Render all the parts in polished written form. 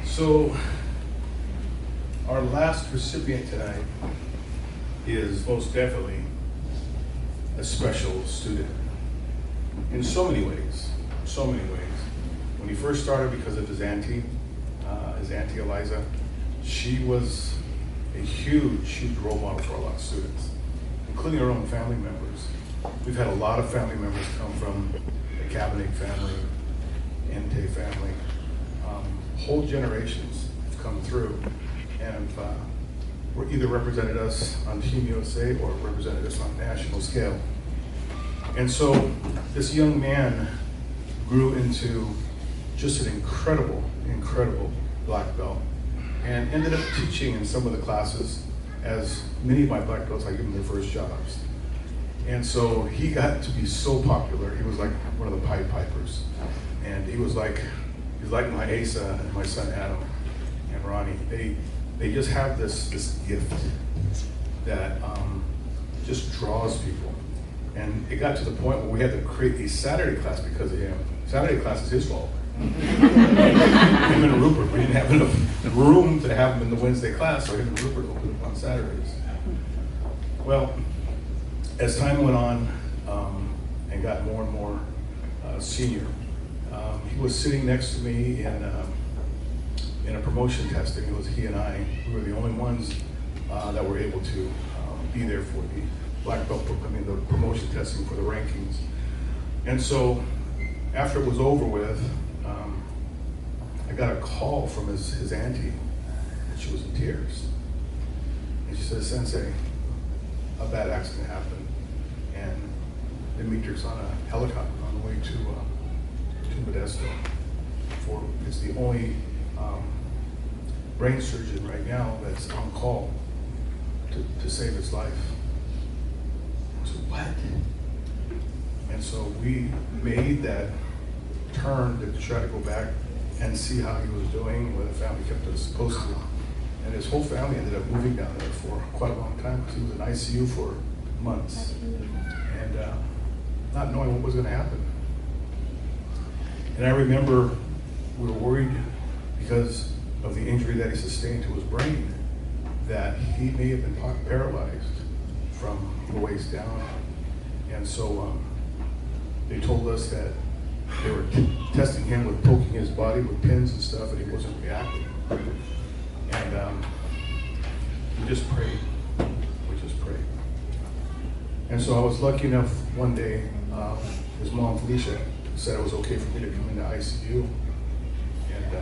So, our last recipient tonight is most definitely a special student in so many ways, so many ways. When he first started, because of his auntie Eliza, she was a huge role model for a lot of students, including our own family members. We've had a lot of family members come from the Cabernet family, Ente family. Whole generations have come through and were either represented us on Team USA or represented us on a national scale. And so this young man grew into just an incredible black belt and ended up teaching in some of the classes, as many of my black belts, I give them their first jobs. And so he got to be so popular. He was like one of the Pied Pipers. And he's like my Asa and my son Adam and Ronnie. They just have this gift that just draws people. And it got to the point where we had to create a Saturday class because of him. Saturday class is his fault. Him and Rupert, we didn't have enough room to have him in the Wednesday class, so him and Rupert opened up on Saturdays. Well, as time went on and got more and more senior, he was sitting next to me in a promotion testing. It was he and I, we were the only ones that were able to be there for the black belt, the promotion testing for the rankings. And so after it was over with, I got a call from his auntie, and she was in tears. And she said, "Sensei, a bad accident happened, and Dimitri's on a helicopter on the way to Modesto. It's the only brain surgeon right now that's on call to save his life." I said, "What?" And so we made that turn to try to go back and see how he was doing, where the family kept us posted. And his whole family ended up moving down there for quite a long time because he was in ICU for months. And not knowing what was going to happen. And I remember we were worried because of the injury that he sustained to his brain, that he may have been paralyzed from the waist down. And so they told us that they were testing him with poking his body with pins and stuff, and he wasn't reacting. And we just prayed. And so I was lucky enough one day, his mom Felicia said it was okay for me to come into ICU. And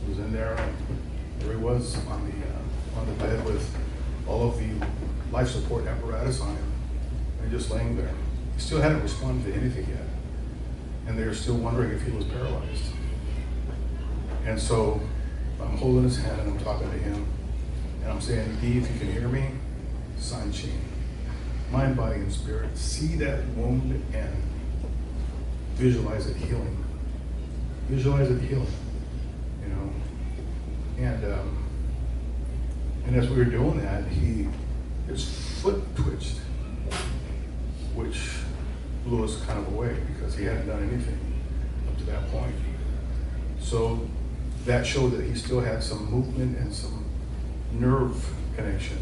he was in there, and there he was on the bed with all of the life support apparatus on him, and just laying there. He still hadn't responded to anything yet. And they were still wondering if he was paralyzed. And so I'm holding his hand and I'm talking to him. And I'm saying, "D, if you can hear me, sign Chi. Mind, body, and spirit. See that wound and visualize it healing. Visualize it healing, you know." And as we were doing that, his foot twitched, which blew us kind of away because he hadn't done anything up to that point. So that showed that he still had some movement and some nerve connection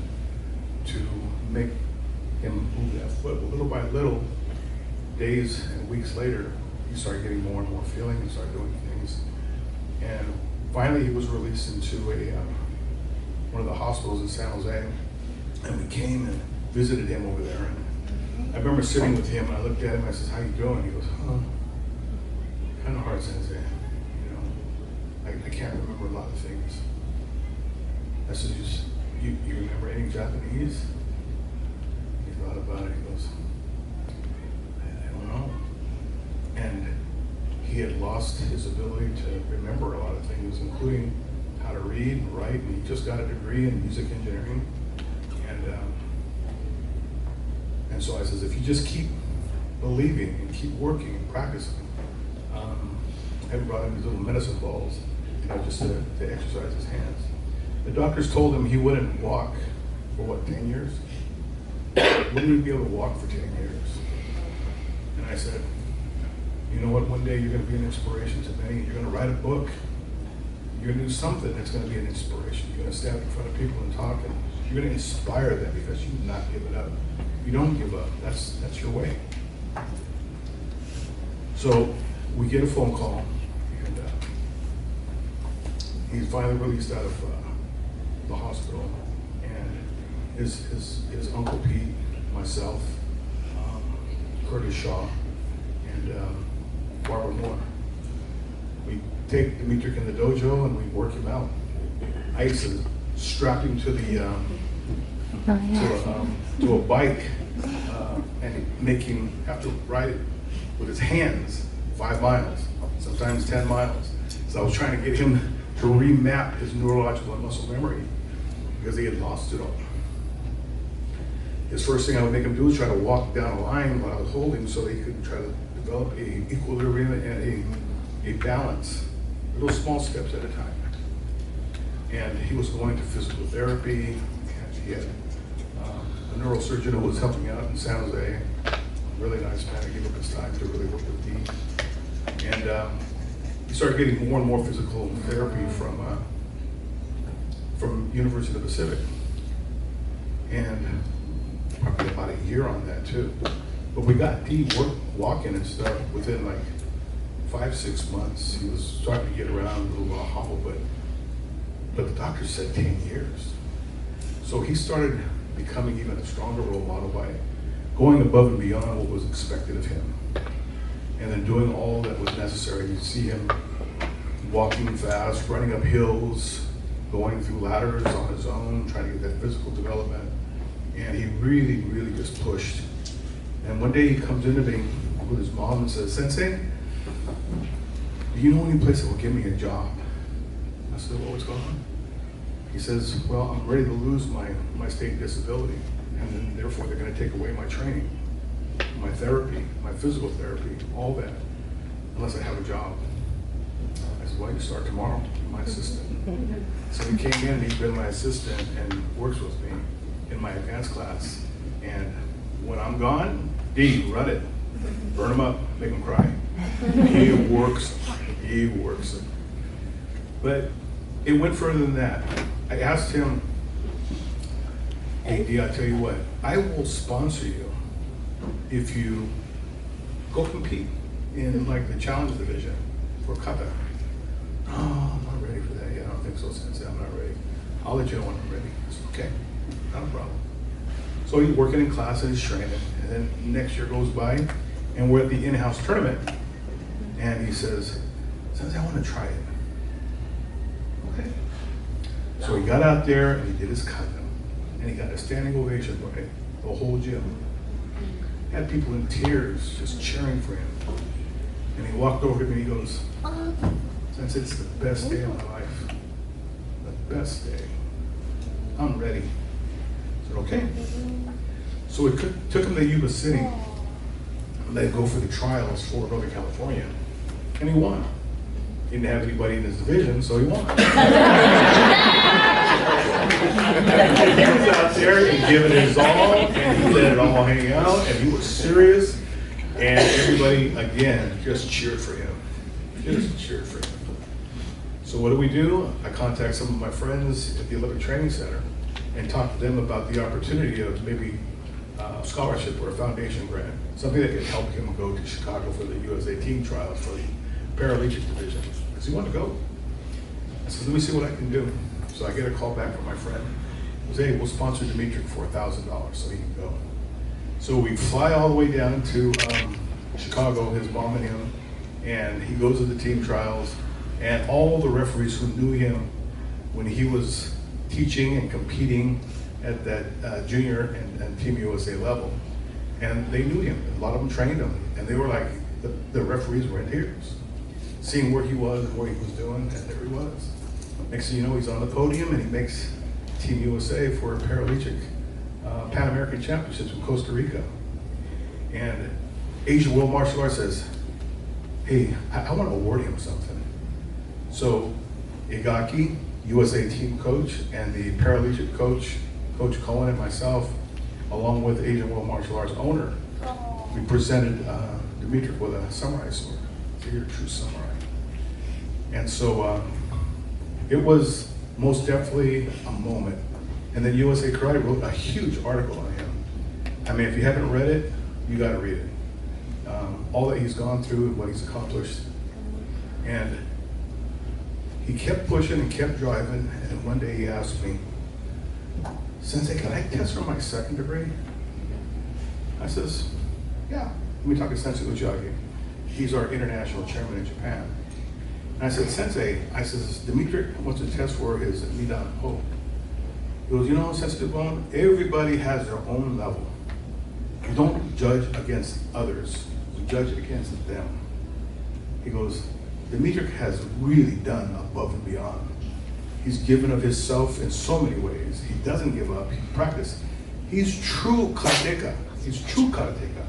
to make him move that foot. But little by little, days and weeks later, he started getting more and more feeling. He started doing things. And finally, he was released into one of the hospitals in San Jose. And we came and visited him over there. And I remember sitting with him, and I looked at him, and I said, "How you doing?" He goes, "Kind of hard, Sensei. You know, I can't remember a lot of things." I said, you remember any Japanese?" He thought about it. He goes, I don't know. And he had lost his ability to remember a lot of things, including how to read and write, and he just got a degree in music engineering. And so I says, if you just keep believing and keep working and practicing, I brought him these little medicine balls, you know, just to exercise his hands. The doctors told him he wouldn't walk for 10 years? Wouldn't he be able to walk for 10 years? And I said, you know what, one day you're going to be an inspiration to many. You're going to write a book, You're gonna do something that's gonna be an inspiration. You're gonna stand up in front of people and talk, and you're gonna inspire them because you not give it up. You don't give up. That's your way. So we get a phone call, and he's finally released out of the hospital, and his Uncle Pete, myself, Curtis Shaw, and Barbara Moore. We take Dimitri in the dojo and we work him out. I used to strap him to the to a bike and make him have to ride it with his hands 5 miles, sometimes 10 miles. So I was trying to get him to remap his neurological and muscle memory because he had lost it all. His first thing I would make him do is try to walk down a line while I was holding so that he could try to develop a equilibrium and a balance, little small steps at a time. And he was going to physical therapy, and he had a neurosurgeon who was helping out in San Jose, a really nice man who gave up his time to really work with me. And he started getting more and more physical therapy from University of the Pacific. And probably about a year on that too. But we got D walking and stuff within like 5-6 months. He was starting to get around, a little hobble, but the doctor said 10 years. So he started becoming even a stronger role model by going above and beyond what was expected of him. And then doing all that was necessary. You see him walking fast, running up hills, going through ladders on his own, trying to get that physical development. And he really, really just pushed. And one day he comes into me with his mom and says, "Sensei, do you know any place that will give me a job?" I said, "Well, what's going on?" He says, "Well, I'm ready to lose my state disability, and then therefore they're going to take away my training, my therapy, my physical therapy, all that, unless I have a job." I said, "Well, you start tomorrow, you're my assistant." So he came in and he's been my assistant and works with me in my advanced class. And when I'm gone, D, run it, burn him up, make him cry. He works it. But it went further than that. I asked him, "Hey, D, I tell you what, I will sponsor you if you go compete in like the challenge division for kata." "Oh, I'm not ready for that yet. I don't think so, Sensei. I'm not ready. I'll let you know when I'm ready." I said, "Okay, not a problem." So he's working in class and he's training, and then next year goes by, and we're at the in-house tournament, and he says, "Sensei, I want to try it." Okay. So he got out there and he did his kata, and he got a standing ovation by the whole gym. Had people in tears just cheering for him. And he walked over to me and he goes, "Sensei, it's the best day of my life. The best day. I'm ready." I said, "Okay." So we took him to Yuba City and let him go for the trials for Northern California. And he won. He didn't have anybody in his division, so he won. He was out there and giving it his all, and he let it all hang out, and he was serious, and everybody, again, just cheered for him. Just cheered for him. So what do? I contact some of my friends at the Olympic Training Center and talk to them about the opportunity of maybe a scholarship or a foundation grant, something that could help him go to Chicago for the USA team trials for the Paralympic division. Because he wanted to go. I said, "Let me see what I can do." So I get a call back from my friend. He says, "Hey, we'll sponsor Dimitri for $1,000 so he can go." So we fly all the way down to Chicago, his mom and him, and he goes to the team trials, and all the referees who knew him when he was teaching and competing at that junior and Team USA level, and they knew him. A lot of them trained him, and they were like, the referees were in tears, seeing where he was and what he was doing, and there he was. Next thing you know, he's on the podium and he makes Team USA for a Paralympic Pan American Championships in Costa Rica. And Asian World Martial Arts says, "Hey, I want to award him something." So Igaki, USA team coach, and the Paralympic coach, Coach Cohen, and myself, along with Asian World Martial Arts owner, we presented Dimitri with a samurai sword. So you're a true samurai. And so It was most definitely a moment. And then USA Karate wrote a huge article on him. I mean, if you haven't read it, you gotta read it. All that he's gone through and what he's accomplished. And he kept pushing and kept driving, and one day he asked me, Sensei, can I test for my second degree? I says, yeah. Let me talk to Sensei Ujagi. He's our international chairman in Japan. And I said, Sensei, I says, Dimitri wants to test for his Nidan Ho. He goes, you know, Sensei Tibon, everybody has their own level. You don't judge against others, you judge against them. He goes, Dimitri has really done above and beyond. He's given of himself in so many ways. He doesn't give up, he practices. He's true karateka. He's true karateka.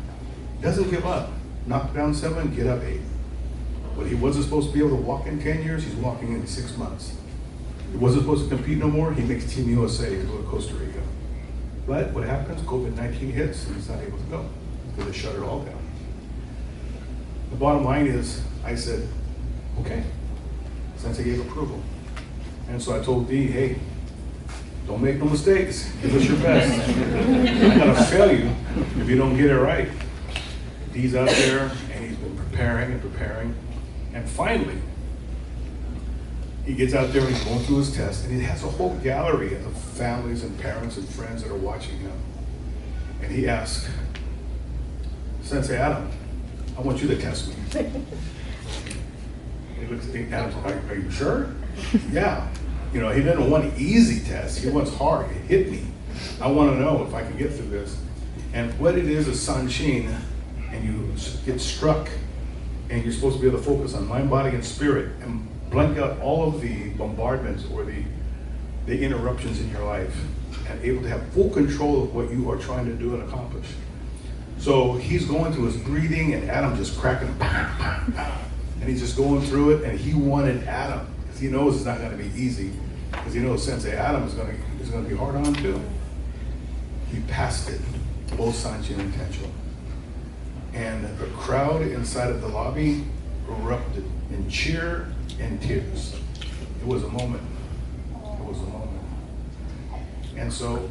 He doesn't give up. Knock down 7, get up 8. But he wasn't supposed to be able to walk in 10 years, he's walking in 6 months. He wasn't supposed to compete no more, he makes Team USA to go to Costa Rica. But what happens? COVID-19 hits and he's not able to go because they shut it all down. The bottom line is, I said, okay, Sensei gave approval. And so I told Dee, hey, don't make no mistakes, give us your best. I'm gonna fail you if you don't get it right. Dee's out there and he's been preparing and preparing. And finally, he gets out there and he's going through his test, and he has a whole gallery of families and parents and friends that are watching him. And he asks, Sensei Adam, I want you to test me. He looks at Adam, are you sure? Yeah. You know, he doesn't want an easy test, he wants hard, hit me. I want to know if I can get through this. And what it is sanshin, and you get struck, and you're supposed to be able to focus on mind, body, and spirit, and blank out all of the bombardments or the interruptions in your life, and able to have full control of what you are trying to do and accomplish. So he's going through his breathing, and Adam just cracking, and he's just going through it, and he wanted Adam, because he knows it's not going to be easy, because he knows Sensei Adam is going to be hard on him too. He passed it, both Sanchin and Tencho. And the crowd inside of the lobby erupted in cheer and tears. It was a moment. It was a moment. And so,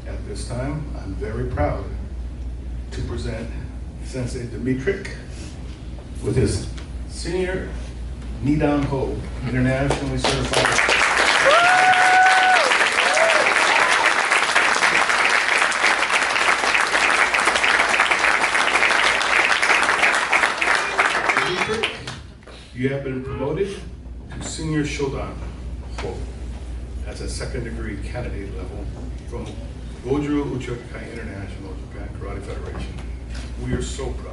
at this time, I'm very proud to present Sensei Dimitri with his senior Nidan Ho, internationally certified. You have been promoted to Senior Shodan Ho. That's a second degree candidate level from Goju Ryu International Japan Karate Federation. We are so proud.